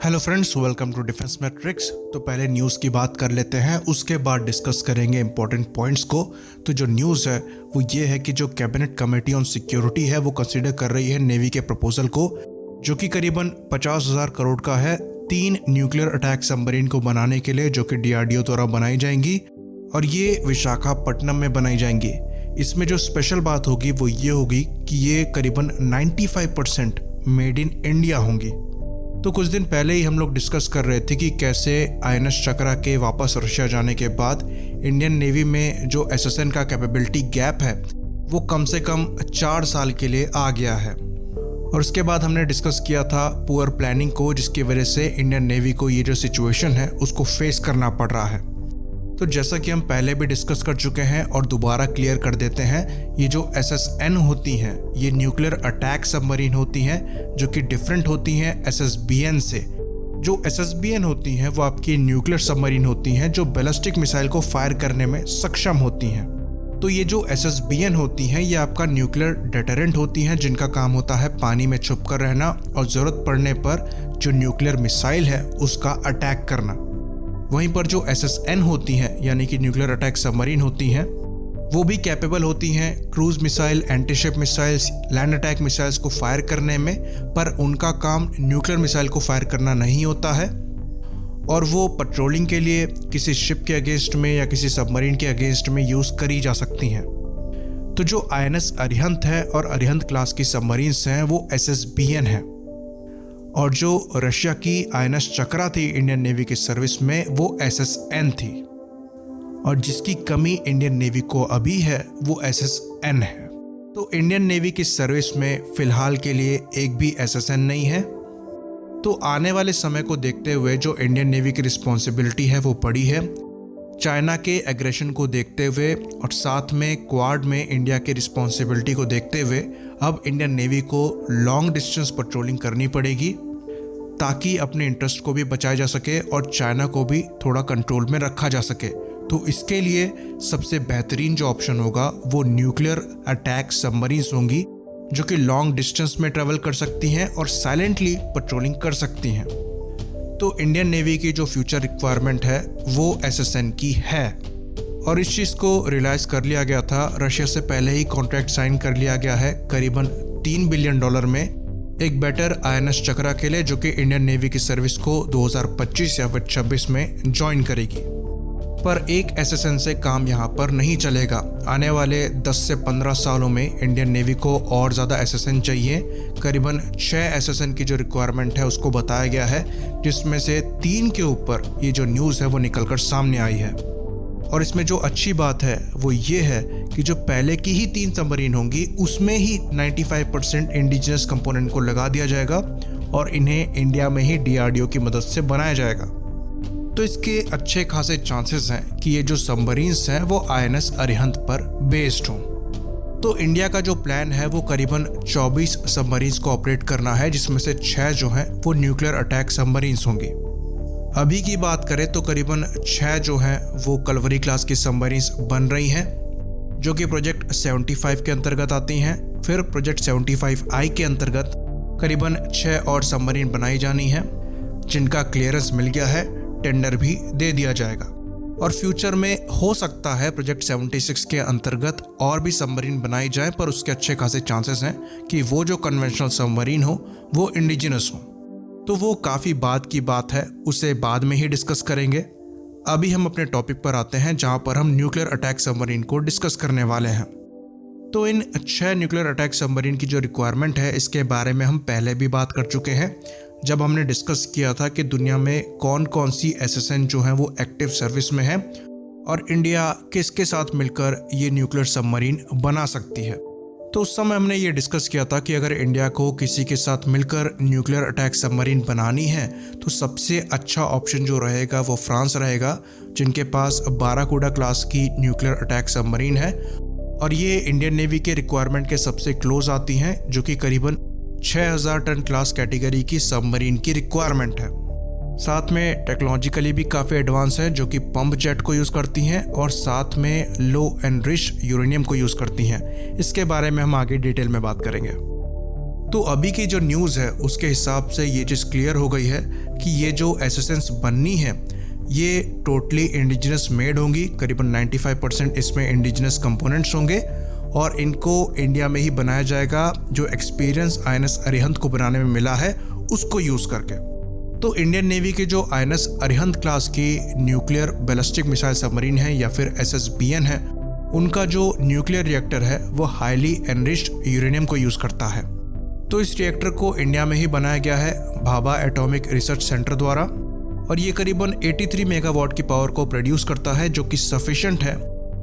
Hello friends, welcome to defence matrix. तो पहले news की बात कर लेते हैं, उसके बाद डिस्कस करेंगे इंपॉर्टेंट पॉइंट्स को। तो जो न्यूज़ है वो ये है कि जो कैबिनेट कमेटी ऑन सिक्योरिटी है वो कंसीडर कर रही है नेवी के प्रपोजल को, जो कि करीबन 50,000 करोड़ का है 3 न्यूक्लियर अटैक सबमरीन को बनाने के लिए, जो कि DRDO द्वारा बनाई जाएंगी और ये विशाखापट्टनम में बनाई जाएंगी। इसमें जो स्पेशल बात होगी वो ये होगी कि ये करीबन 95% मेड इन इंडिया होंगी। तो कुछ दिन पहले ही हम लोग डिस्कस कर रहे थे कि कैसे INS चक्रा के वापस रशिया जाने के बाद इंडियन नेवी में जो SSN का कैपेबिलिटी गैप है वो कम से कम 4 साल के लिए आ गया है। और उसके बाद हमने डिस्कस किया था पुअर प्लानिंग को, जिसकी वजह से इंडियन नेवी को ये जो सिचुएशन है उसको फेस करना पड़ रहा है। तो जैसा कि हम पहले भी डिस्कस कर चुके हैं और दोबारा क्लियर कर देते हैं, ये जो SSN होती हैं ये न्यूक्लियर अटैक सबमरीन होती हैं, जो कि डिफरेंट होती हैं SSBN से। जो SSBN होती हैं वो आपकी न्यूक्लियर सबमरीन होती हैं जो बैलिस्टिक मिसाइल को फायर करने में सक्षम होती हैं। तो ये जो SSBN होती हैं ये आपका न्यूक्लियर डेटरेंट होती हैं, जिनका काम होता है पानी में छुप कर रहना और ज़रूरत पड़ने पर जो न्यूक्लियर मिसाइल है उसका अटैक करना। वहीं पर जो SSN होती हैं यानी कि न्यूक्लियर अटैक सबमरीन होती हैं वो भी कैपेबल होती हैं cruise missile, antiship missiles, land attack missiles को फायर करने में, पर उनका काम न्यूक्लियर मिसाइल को फायर करना नहीं होता है और वो पेट्रोलिंग के लिए किसी शिप के अगेंस्ट में या किसी सबमरीन के अगेंस्ट में यूज़ करी जा सकती हैं। तो जो INS अरिहंत है और अरिहंत क्लास की सबमरीन्स हैं वो SSBN है, और जो रशिया की INS चक्रा थी इंडियन नेवी की सर्विस में वो SSN थी, और जिसकी कमी इंडियन नेवी को अभी है वो SSN है। तो इंडियन नेवी की सर्विस में फ़िलहाल के लिए एक भी SSN नहीं है। तो आने वाले समय को देखते हुए जो इंडियन नेवी की रिस्पॉन्सिबिलिटी है वो पड़ी है। चाइना के एग्रेशन को देखते हुए और साथ में क्वाड में इंडिया की रिस्पॉन्सिबिलिटी को देखते हुए अब इंडियन नेवी को लॉन्ग डिस्टेंस पेट्रोलिंग करनी पड़ेगी, ताकि अपने इंटरेस्ट को भी बचाया जा सके और चाइना को भी थोड़ा कंट्रोल में रखा जा सके। तो इसके लिए सबसे बेहतरीन जो ऑप्शन होगा वो न्यूक्लियर अटैक सबमरीन्स होंगी, जो कि लॉन्ग डिस्टेंस में ट्रैवल कर सकती हैं और साइलेंटली पेट्रोलिंग कर सकती हैं। तो इंडियन नेवी की जो फ्यूचर रिक्वायरमेंट है वो SSN की है, और इस चीज़ को रियलाइज़ कर लिया गया था। रशिया से पहले ही कॉन्ट्रैक्ट साइन कर लिया गया है करीबन $3 बिलियन में एक बेटर INS चक्रा के लिए, जो कि इंडियन नेवी की सर्विस को 2025 या फिर 26 में ज्वाइन करेगी। पर एक SSN से काम यहाँ पर नहीं चलेगा। आने वाले 10 से 15 सालों में इंडियन नेवी को और ज़्यादा SSN चाहिए। करीबन 6 SSN की जो रिक्वायरमेंट है उसको बताया गया है, जिसमें से 3 के ऊपर ये जो न्यूज़ है वो निकलकर सामने आई है। और इसमें जो अच्छी बात है वो ये है कि जो पहले की ही 3 सबमरीन होंगी उसमें ही 95% इंडिजिनस कंपोनेंट को लगा दिया जाएगा और इन्हें इंडिया में ही DRDO की मदद से बनाया जाएगा। तो इसके अच्छे खासे चांसेस हैं कि ये जो सबमरीन्स हैं वो INS अरिहंत पर बेस्ड हों। तो इंडिया का जो प्लान है वो करीबन 24 सबमरीन्स को ऑपरेट करना है, जिसमें से 6 जो हैं वो न्यूक्लियर अटैक सबमरीन्स होंगी। अभी की बात करें तो करीबन 6 जो हैं वो कलवरी क्लास की सबमरीन्स बन रही हैं, जो कि प्रोजेक्ट 75 के अंतर्गत आती हैं। फिर प्रोजेक्ट 75I के अंतर्गत करीबन 6 और सबमरीन बनाई जानी हैं, जिनका क्लियरेंस मिल गया है, टेंडर भी दे दिया जाएगा। और फ्यूचर में हो सकता है प्रोजेक्ट 76 के अंतर्गत और भी सबमरीन बनाई जाए, पर उसके अच्छे खासे चांसेस हैं कि वो जो कन्वेंशनल सबमरीन हो वो इंडिजिनस हो। तो वो काफ़ी बाद की बात है, उसे बाद में ही डिस्कस करेंगे। अभी हम अपने टॉपिक पर आते हैं, जहाँ पर हम न्यूक्लियर अटैक सबमरीन को डिस्कस करने वाले हैं। तो इन 6 न्यूक्लियर अटैक सबमरीन की जो रिक्वायरमेंट है इसके बारे में हम पहले भी बात कर चुके हैं, जब हमने डिस्कस किया था कि दुनिया में कौन कौन सी SSN जो हैं वो एक्टिव सर्विस में है और इंडिया किसके साथ मिलकर ये न्यूक्लियर सबमरीन बना सकती है। तो उस समय हमने ये डिस्कस किया था कि अगर इंडिया को किसी के साथ मिलकर न्यूक्लियर अटैक सबमरीन बनानी है तो सबसे अच्छा ऑप्शन जो रहेगा वो फ्रांस रहेगा, जिनके पास बाराकूडा क्लास की न्यूक्लियर अटैक सबमरीन है और ये इंडियन नेवी के रिक्वायरमेंट के सबसे क्लोज आती हैं, जो कि करीबन 6000 टन क्लास कैटेगरी की सबमरीन की रिक्वायरमेंट है। साथ में टेक्नोलॉजिकली भी काफ़ी एडवांस है, जो कि पंप जेट को यूज़ करती हैं और साथ में लो एनरिच्ड यूरेनियम को यूज़ करती हैं। इसके बारे में हम आगे डिटेल में बात करेंगे। तो अभी की जो न्यूज़ है उसके हिसाब से ये चीज़ क्लियर हो गई है कि ये जो एसेसेंस बननी है ये टोटली इंडिजिनस मेड होंगी। करीबन 95% इसमें इंडिजिनस कंपोनेंट्स होंगे और इनको इंडिया में ही बनाया जाएगा, जो एक्सपीरियंस INS अरिहंत को बनाने में मिला है उसको यूज़ करके। तो इंडियन नेवी के जो INS अरिहंत क्लास की न्यूक्लियर बैलिस्टिक मिसाइल सबमरीन है या फिर SSBN है, उनका जो न्यूक्लियर रिएक्टर है वो हाईली एनरिच्ड यूरेनियम को यूज़ करता है। तो इस रिएक्टर को इंडिया में ही बनाया गया है भाभा एटॉमिक रिसर्च सेंटर द्वारा और ये करीबन 83 मेगावाट की पावर को प्रोड्यूस करता है, जो कि सफिशिएंट है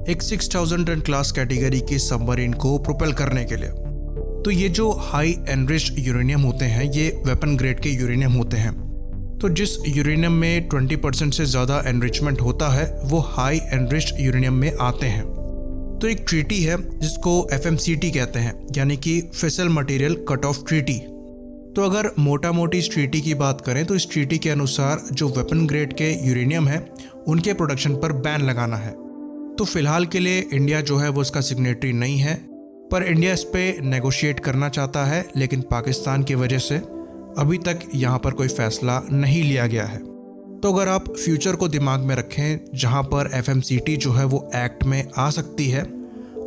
एक 6000 टन क्लास कैटेगरी की सबमरीन को प्रोपेल करने के लिए। तो ये जो हाई एनरिच्ड यूरेनियम होते हैं ये वेपन ग्रेड के यूरेनियम होते हैं। तो जिस यूरेनियम में 20% से ज़्यादा एनरिचमेंट होता है वो हाई एनरिच्ड यूरेनियम में आते हैं। तो एक ट्रीटी है जिसको FMCT कहते हैं, यानी कि फिसल मटेरियल कट ऑफ ट्रीटी। तो अगर मोटा मोटी इस ट्रीटी की बात करें तो इस ट्रीटी के अनुसार जो वेपन ग्रेड के यूरेनियम है उनके प्रोडक्शन पर बैन लगाना है। तो फिलहाल के लिए इंडिया जो है वो इसका सिग्नेटरी नहीं है, पर इंडिया इस पर नेगोशिएट करना चाहता है, लेकिन पाकिस्तान की वजह से अभी तक यहाँ पर कोई फैसला नहीं लिया गया है। तो अगर आप फ्यूचर को दिमाग में रखें जहाँ पर FMCT जो है वो एक्ट में आ सकती है,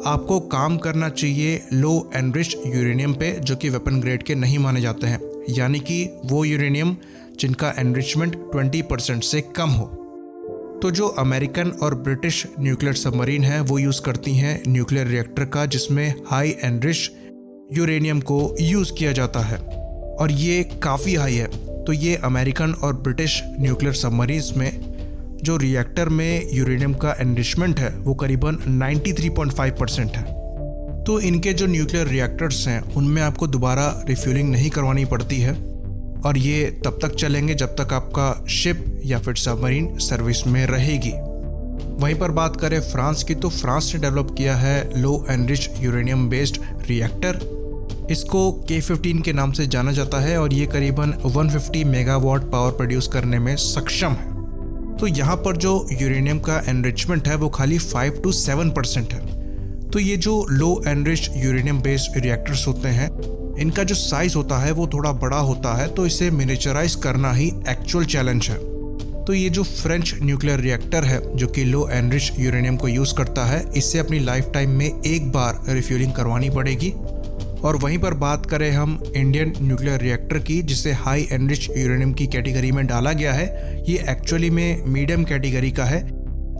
आपको काम करना चाहिए लो एनरिच्ड यूरेनियम पे जो कि वेपन ग्रेड के नहीं माने जाते हैं, यानी कि वो यूरेनियम जिनका एनरिचमेंट 20% से कम हो। तो जो अमेरिकन और ब्रिटिश न्यूक्लियर सबमरीन है वो यूज़ करती हैं न्यूक्लियर रिएक्टर का जिसमें हाई एनरिच्ड यूरेनियम को यूज़ किया जाता है और ये काफ़ी हाई है। तो ये अमेरिकन और ब्रिटिश न्यूक्लियर सबमरीन्स में जो रिएक्टर में यूरेनियम का एनरिचमेंट है वो करीबन 93.5% है। तो इनके जो न्यूक्लियर रिएक्टर्स हैं उनमें आपको दोबारा रिफ्यूलिंग नहीं करवानी पड़ती है और ये तब तक चलेंगे जब तक आपका शिप या फिर सबमरीन सर्विस में रहेगी। वहीं पर बात करें फ्रांस की, तो फ्रांस ने डेवलप किया है लो एनरिच्ड यूरेनियम बेस्ड रिएक्टर। इसको K15 के नाम से जाना जाता है और ये करीबन 150 मेगावाट पावर प्रोड्यूस करने में सक्षम है। तो यहाँ पर जो यूरेनियम का एनरिचमेंट है वो खाली 5 to 7% है। तो ये जो लो एनरिच्ड यूरेनियम बेस्ड रिएक्टर्स होते हैं इनका जो साइज होता है वो थोड़ा बड़ा होता है, तो इसे मिनिचराइज करना ही एक्चुअल चैलेंज है। तो ये जो फ्रेंच न्यूक्लियर रिएक्टर है जो कि लो एनरिच्ड यूरेनियम को यूज़ करता है, इससे अपनी लाइफ टाइम में एक बार रिफ्यूलिंग करवानी पड़ेगी। और वहीं पर बात करें हम इंडियन न्यूक्लियर रिएक्टर की जिसे हाई एनरिच्ड यूरेनियम की कैटेगरी में डाला गया है, ये एक्चुअली में मीडियम कैटेगरी का है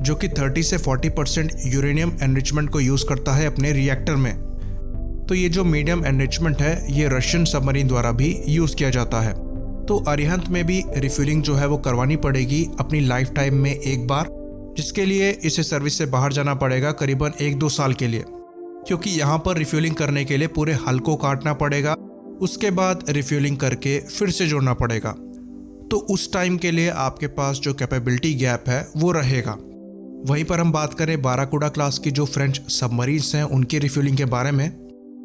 जो कि 30 से 40% यूरेनियम एनरिचमेंट को यूज़ करता है अपने रिएक्टर में। तो ये जो मीडियम एनरिचमेंट है ये रशियन सबमरीन द्वारा भी यूज़ किया जाता है। तो अरिहंत में भी रिफ्यूलिंग जो है वो करवानी पड़ेगी अपनी लाइफ टाइम में एक बार, जिसके लिए इसे सर्विस से बाहर जाना पड़ेगा करीबन 1-2 साल के लिए, क्योंकि यहाँ पर रिफ्यूलिंग करने के लिए पूरे हल को काटना पड़ेगा, उसके बाद रिफ्यूलिंग करके फिर से जोड़ना पड़ेगा। तो उस टाइम के लिए आपके पास जो कैपेबिलिटी गैप है वो रहेगा। वहीं पर हम बात करें बाराकूडा क्लास की जो फ्रेंच सबमरीन्स हैं उनकी रिफ्यूलिंग के बारे में,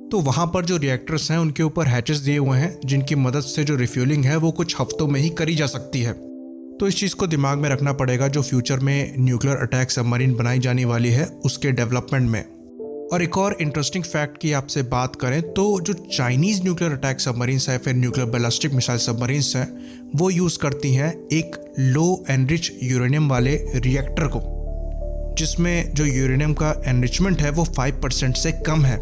तो वहाँ पर जो रिएक्टर्स हैं उनके ऊपर हैचेस दिए हुए हैं जिनकी मदद से जो रिफ्यूलिंग है वो कुछ हफ्तों में ही करी जा सकती है। तो इस चीज़ को दिमाग में रखना पड़ेगा जो फ्यूचर में न्यूक्लियर अटैक सबमरीन बनाई जाने वाली है उसके डेवलपमेंट में। और एक और इंटरेस्टिंग फैक्ट की आपसे बात करें तो जो चाइनीज़ न्यूक्लियर अटैक सबमरीन्स है फिर न्यूक्लियर बैलिस्टिक मिसाइल सबमरीन्स हैं वो यूज़ करती हैं एक लो एनरिच यूरेनियम वाले रिएक्टर को, जिसमें जो यूरेनियम का एनरिचमेंट है वो 5% से कम है।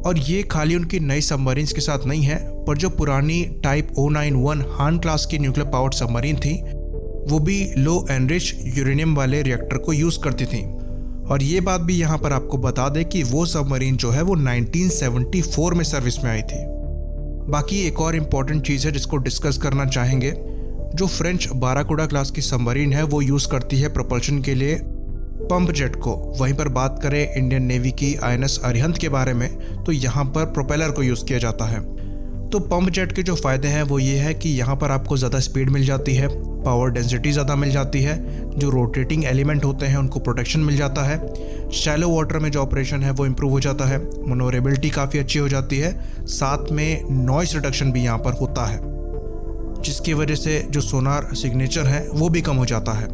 और ये खाली उनकी नई सबमरीन्स के साथ नहीं है, पर जो पुरानी टाइप O91 हान क्लास की न्यूक्लियर पावर्ड सबमरीन थी वो भी लो एनरिच यूरेनियम वाले रिएक्टर को यूज़ करती थी। और ये बात भी यहाँ पर आपको बता दें कि वो सबमरीन जो है वो 1974 में सर्विस में आई थी। बाकी एक और इम्पॉर्टेंट चीज़ है जिसको डिस्कस करना चाहेंगे, जो फ्रेंच बाराकूडा क्लास की सबमरीन है वो यूज़ करती है प्रोपल्शन के लिए पंप जेट को। वहीं पर बात करें इंडियन नेवी की INS अरिहंत के बारे में, तो यहाँ पर प्रोपेलर को यूज़ किया जाता है। तो पंप जेट के जो फ़ायदे हैं वो ये है कि यहाँ पर आपको ज़्यादा स्पीड मिल जाती है, पावर डेंसिटी ज़्यादा मिल जाती है, जो रोटेटिंग एलिमेंट होते हैं उनको प्रोटेक्शन मिल जाता है, शैलो वाटर में जो ऑपरेशन है वो इम्प्रूव हो जाता है, मनोरेबिलिटी काफ़ी अच्छी हो जाती है, साथ में नॉइस रिडक्शन भी यहाँ पर होता है, जिसकी वजह से जो सोनार सिग्नेचर है वो भी कम हो जाता है।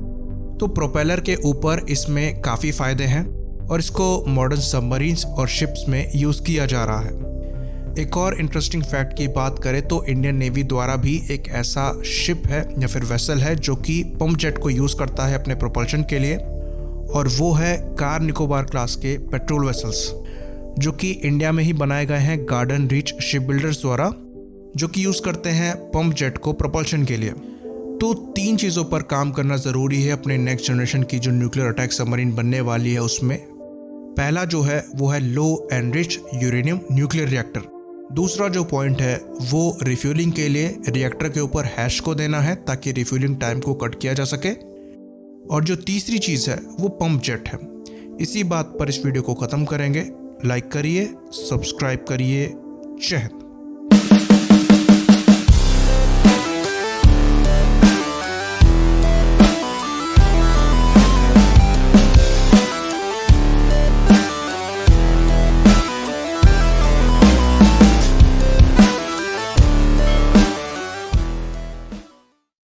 तो प्रोपेलर के ऊपर इसमें काफ़ी फ़ायदे हैं और इसको मॉडर्न सबमरीन्स और शिप्स में यूज़ किया जा रहा है। एक और इंटरेस्टिंग फैक्ट की बात करें तो इंडियन नेवी द्वारा भी एक ऐसा शिप है या फिर वेसल है जो कि पंप जेट को यूज़ करता है अपने प्रोपल्शन के लिए, और वो है कार निकोबार क्लास के पेट्रोल वेसल्स, जो कि इंडिया में ही बनाए गए हैं गार्डन रीच शिप बिल्डर्स द्वारा, जो कि यूज़ करते हैं पंप जेट को प्रोपल्शन के लिए। तो 3 चीज़ों पर काम करना ज़रूरी है अपने नेक्स्ट जनरेशन की जो न्यूक्लियर अटैक सबमरीन बनने वाली है उसमें। पहला जो है वो है लो एनरिच यूरेनियम न्यूक्लियर रिएक्टर। दूसरा जो पॉइंट है वो रिफ्यूलिंग के लिए रिएक्टर के ऊपर हैश को देना है ताकि रिफ्यूलिंग टाइम को कट किया जा सके। और जो तीसरी चीज़ है वो पंप जेट है। इसी बात पर इस वीडियो को ख़त्म करेंगे। लाइक करिए, सब्सक्राइब करिए। जय हिंद।